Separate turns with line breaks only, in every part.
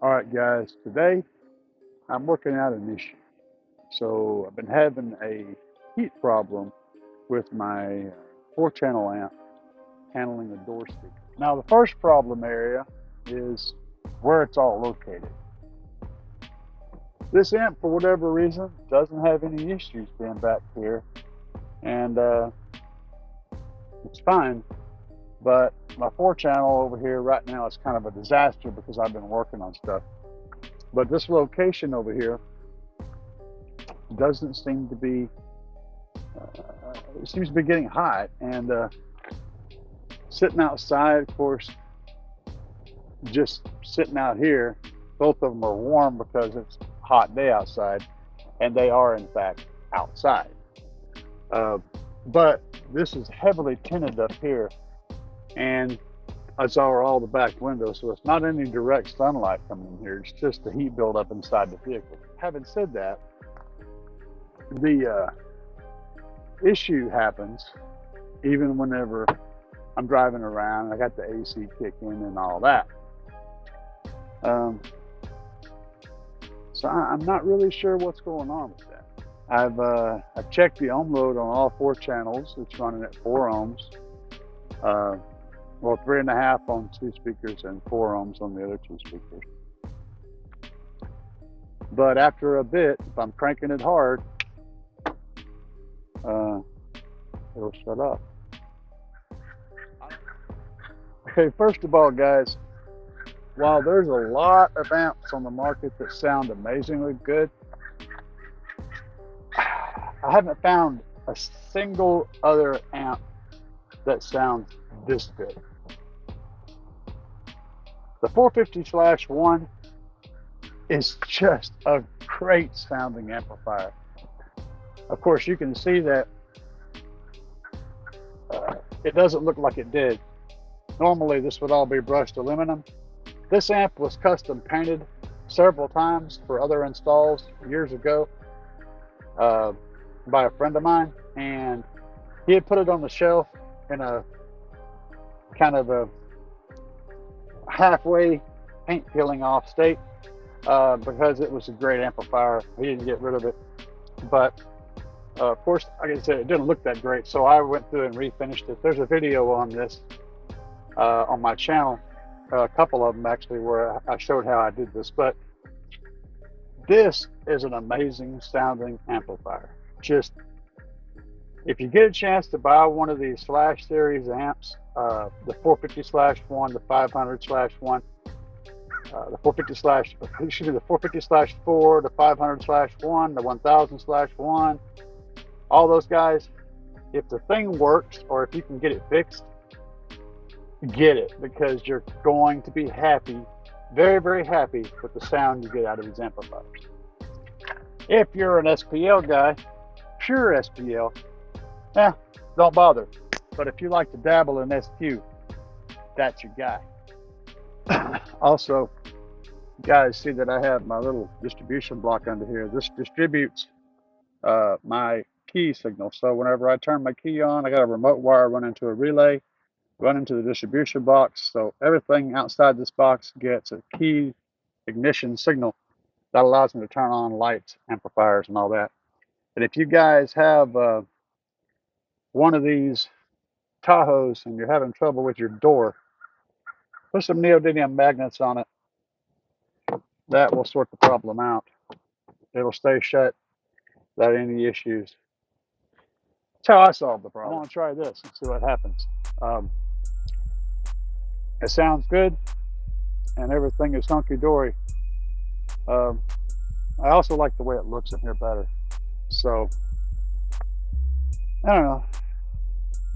All right, guys, today I'm working out an issue. So I've been having a heat problem with my 4-channel amp handling a door speaker. Now, the first problem area is where it's all located. This amp, for whatever reason, doesn't have any issues being back here, and it's fine. But my 4-channel over here right now is kind of a disaster because I've been working on stuff. But this location over here doesn't seem to be, it seems to be getting hot. And sitting outside, of course, just sitting out here, both of them are warm because it's a hot day outside, and they are, in fact, outside. But this is heavily tinted up here, and I saw all the back windows, so it's not any direct sunlight coming in here. It's just the heat buildup inside the vehicle. Having said that, the issue happens even whenever I'm driving around. I got the AC kicking and all that. So I'm not really sure what's going on with that. I've checked the ohm load on all 4 channels. It's running at 4 ohms. Well, 3.5 on 2 speakers and 4 ohms on the other 2 speakers. But after a bit, if I'm cranking it hard, it'll shut up. Okay, first of all, guys, while there's a lot of amps on the market that sound amazingly good, I haven't found a single other amp that sounds this good. The 450/1 is just a great sounding amplifier. Of course, you can see that it doesn't look like it did. Normally, this would all be brushed aluminum. This amp was custom painted several times for other installs years ago by a friend of mine, and he had put it on the shelf in a kind of a halfway paint peeling off state because it was a great amplifier. He didn't get rid of it, but of course, like I said, it didn't look that great, so I went through and refinished it. There's a video on this on my channel, a couple of them actually, where I showed how I did this. But this is an amazing sounding amplifier. Just, if you get a chance to buy one of these Slash series amps, the 450/1, the 500/1, the 450/4, the 500/1, the 1000/1, all those guys, if the thing works or if you can get it fixed, get it, because you're going to be happy, very, very happy with the sound you get out of these amplifiers. If you're an SPL guy, pure SPL, don't bother. But if you like to dabble in SQ, that's your guy. Also, you guys see that I have my little distribution block under here. This distributes my key signal. So whenever I turn my key on, I got a remote wire run into a relay, run into the distribution box. So everything outside this box gets a key ignition signal that allows me to turn on lights, amplifiers, and all that. And if you guys have one of these Tahoes and you're having trouble with your door, put some neodymium magnets on it. That will sort the problem out. It'll stay shut without any issues. That's how I solved the problem. I want to try this and see what happens. It sounds good, and everything is hunky-dory. I also like the way it looks in here better. So, I don't know.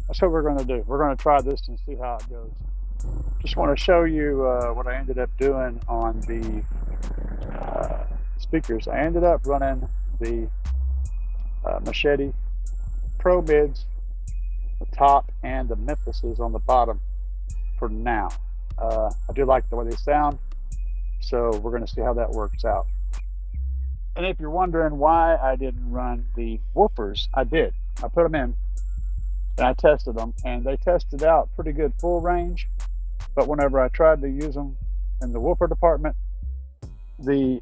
That's what we're going to do. We're going to try this and see how it goes. Just want to show you what I ended up doing on the speakers. I ended up running the Machete Pro Mids, the top, and the Memphises on the bottom for now. I do like the way they sound, so we're going to see how that works out. And if you're wondering why I didn't run the woofers, I did. I put them in and I tested them, and they tested out pretty good full range. But whenever I tried to use them in the woofer department, The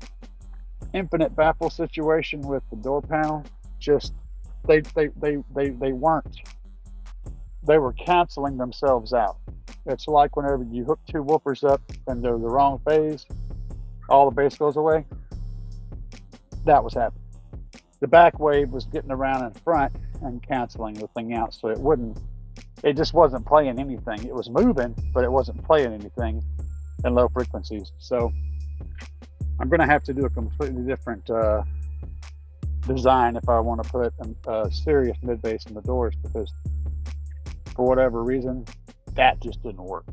infinite baffle situation with the door panel, just they weren't, they were canceling themselves out. It's like whenever you hook two woofers up and they're the wrong phase, all the bass goes away. That was happening. The back wave was getting around in front and canceling the thing out, so it just wasn't playing anything. It was moving, but it wasn't playing anything in low frequencies. So I'm going to have to do a completely different design if I want to put a serious mid bass in the doors, because for whatever reason, that just didn't work.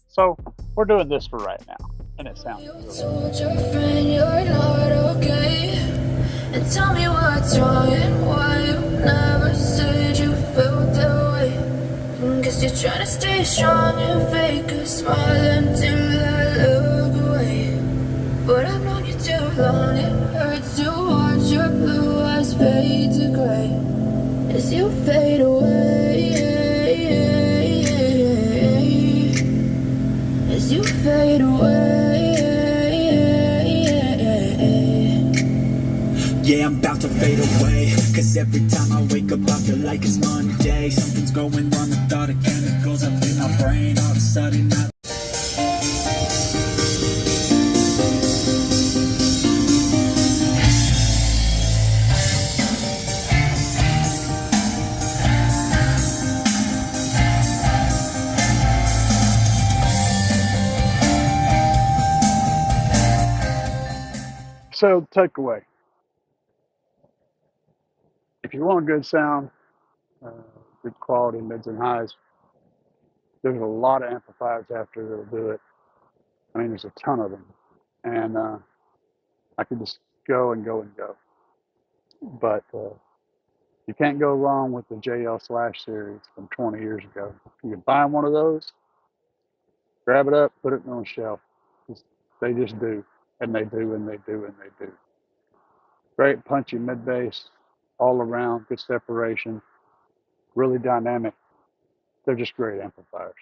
So we're doing this for right now, and it sounds good.
You told your friend you're not okay, and tell me what's wrong and why you never said you felt that way. Guess you're trying to stay strong and fake a smile until I look away. But I've known you too long, it hurts to watch your blue eyes fade to gray as you fade away, as you fade away.
Yeah, I'm about to fade away, cause every time I wake up I feel like it's Monday. Something's going wrong with all the chemicals up in my brain. All of a sudden I
So takeaway: if you want good sound, good quality mids and highs, there's a lot of amplifiers out there that'll do it. I mean, there's a ton of them, and I could just go and go and go. But you can't go wrong with the JL Slash series from 20 years ago. You can buy one of those, grab it up, put it on a shelf. They just do, and they do, and they do, and they do. Great punchy mid bass, all around, good separation, really dynamic. They're just great amplifiers.